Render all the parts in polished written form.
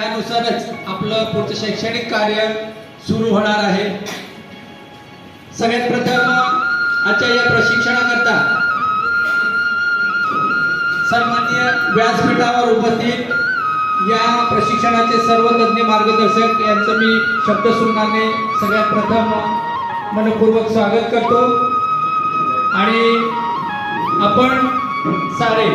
त्यानुसारच आपलं पुढचं शैक्षणिक कार्य सुरू होणार आहे। सगळ्यात प्रथम आजच्या या प्रशिक्षणाकरता सन्माननीय व्यासपीठावर उपस्थित या प्रशिक्षणाचे सर्व तज्ञ मार्गदर्शक यांचं मी शब्दसुमनाने सगळ्यात प्रथम मनपूर्वक स्वागत करतो। आणि आपण सारे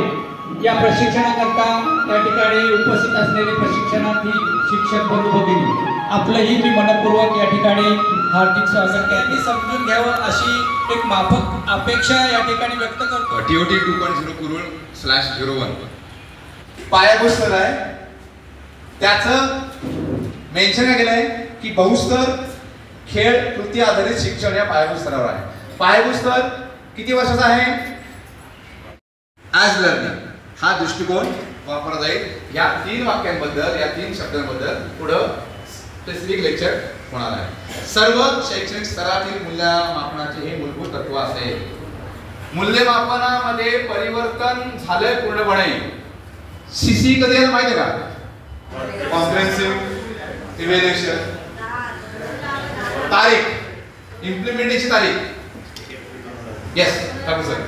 या प्रशिक्षणाकरता या ठिकाणी उपस्थित असलेले प्रशिक्षणार्थी शिक्षक बंधू भगिनी आपलंही मी मनपूर्वक या ठिकाणी हार्दिक स्वागत त्यांनी समजून घ्यावं अशी एक माफक अपेक्षा या ठिकाणी व्यक्त करतो। TOT 2.0 कुरुळ/01 पायाभूत स्तर आहे, त्याचं मेन्शन केलं आहे की बहुस्तर खेळ कृती आधारित शिक्षण या पायाभूत स्तरावर आहे। पायाभूत स्तर किती वर्षाचा आहे? ॲज लर्निंग हा दृष्टिकोन वापरला जाईल। या 3 वाक्यांबद्दल, या 3 शब्दांबद्दल पुढं स्पेसिफिक लेक्चर होणार आहे। सर्व शैक्षणिक स्तरातील मूल्यमापनाचे हे मूलभूत तत्व असेल। मूल्यमापनामध्ये परिवर्तन झालंय पूर्णपणे। CC कधी आहे माहिती आहे का? कॉम्प्रिहेन्सिव्ह इव्हॅल्युएशन तारीख, इम्प्लिमेंटेशनची तारीख येस सर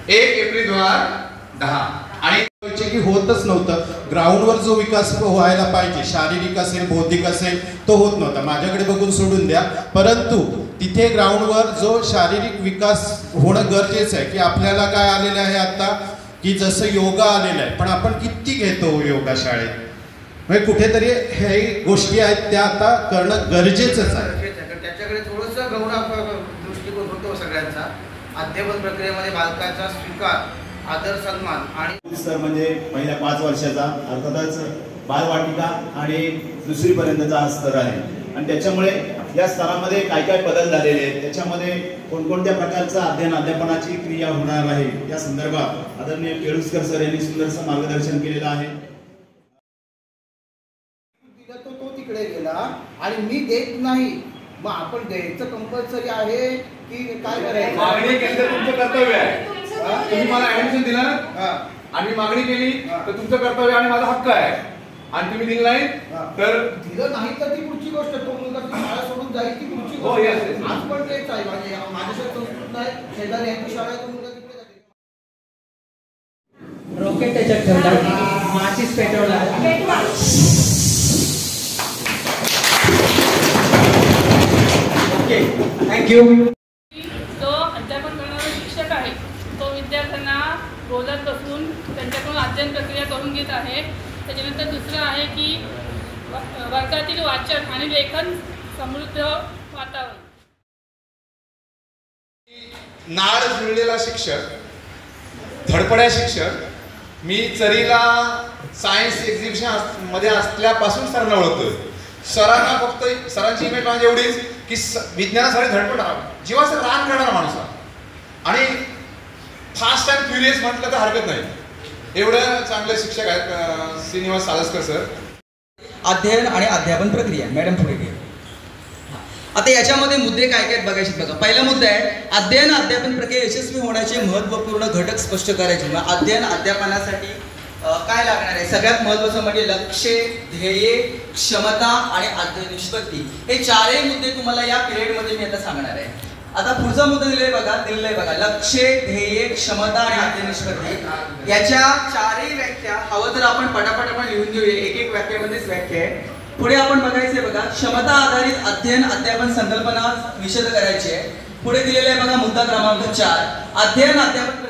1 एप्रिल 2010 आणि की होतच नव्हतं। ग्राउंडवर जो विकास व्हायला पाहिजे, शारीरिक असेल बौद्धिक असेल, तो होत नव्हता। माझ्याकडे बघून सोडून द्या, परंतु तिथे ग्राउंडवर जो शारीरिक विकास होणं गरजेचं आहे की आपल्याला काय आलेलं आहे आता की जसं योगा आलेलं आहे, पण आपण किती घेतो योगा शाळेत? म्हणजे कुठेतरी हे गोष्टी आहेत त्या आता करणं गरजेचंच आहे। त्याच्याकडे थोडंसं गौण दृष्टिकोन होतो सगळ्यांचा। अध्यापन प्रक्रियेमध्ये बालकाचा स्वीकार, आदर, सन्मान आणि स्तर म्हणजे पहिल्या 5 वर्षाचा, अर्थातच बालवाटिका आणि 2री पर्यंतचा हा स्तर आहे। आणि त्याच्यामुळे या स्तरामध्ये काय काय बदल झालेले आहेत, त्याच्यामध्ये कोणकोणत्या प्रकारचं अध्यापनाची क्रिया होणार आहे या संदर्भात आदरणीय केळुसकर सर यांनी सुंदरसं मार्गदर्शन केलेलं आहे। तो तिकडे गेला आणि मी देत नाही, मग आपण द्यायचं कंपल्सरी आहे की काय करायचं? मागणी केली तर तुमचं कर्तव्य आहे। तुम्ही मला ऍडमिशन दिलं आणि मागणी केली तर तुमचं कर्तव्य आणि माझा हक्क आहे, आणि तुम्ही दिलं नाही तर दिलं नाही तर ती पुढची गोष्ट। तो मुलगा शाळा सोडून जाईल ती पुढची हो, गोष्ट। आज पण तेच आहे, माझ्याशी संस्कृत नाही, शेजारी यांची शाळा आहे, तो मुलगा तिकडे जाते। रॉकेट त्याच्यात ठेवला, माचीस पेटवला। Okay, thank you. जो अध्यापन करणारा शिक्षक आहे तो विद्यार्थ्यांना बोलत बसून त्यांच्याकडून अध्ययन प्रक्रिया करून घेत आहे। त्याच्यानंतर दुसरं आहे की वर्गातील वाचन आणि लेखन समृद्ध वातावरण। नाळ जुळलेला शिक्षक, धडपड्या शिक्षक। मी चरीला सायन्स एक्झिबिशन मध्ये असल्यापासून सरांना ओळखतोय। सरांना फक्त सरांची इमेज म्हणजे एवढीच की विज्ञानासाठी धडपडणारा, जीवाचं रान करणारा माणूस आणि फास्ट अँड फ्युरियस म्हटलं तर हरकत नाही, एवढं चांगले शिक्षक आहेत श्रीनिवास सालस्कर सर। अध्ययन आणि अध्यापन प्रक्रिया मॅडम पुढे घे। आता याच्यामध्ये मुद्दे काय काय बघायचे बघा। पहिला मुद्दा आहे अध्ययन अध्यापन प्रक्रिया यशस्वी होण्याचे महत्त्वपूर्ण घटक स्पष्ट करायचे। मग अध्ययन अध्यापनासाठी काय लागणार आहे? सगळ्यात महत्त्वाचं म्हणजे लक्ष्य, ध्येय, क्षमता आणि अध्ययन निष्पत्ती। हे 4ही मुद्दे तुम्हाला या पिरियडमध्ये मी आता सांगणार आहे। आता पुढचा मुद्दा दिलेला आहे बघा, लक्ष्य, ध्येय, क्षमता आणि अध्ययन निष्पत्ती। याच्या 4ही व्याख्या हवं तर आपण पटापट आपण लिहून घेऊया, एक वाक्यामध्येच व्याख्या आहे। पुढे आपण बघायचे बघा, क्षमता आधारित अध्ययन अध्यापन संकल्पना विशद करायची आहे। पुढे दिलेला आहे बघा मुद्दा क्रमांक 4, अध्ययन अध्यापन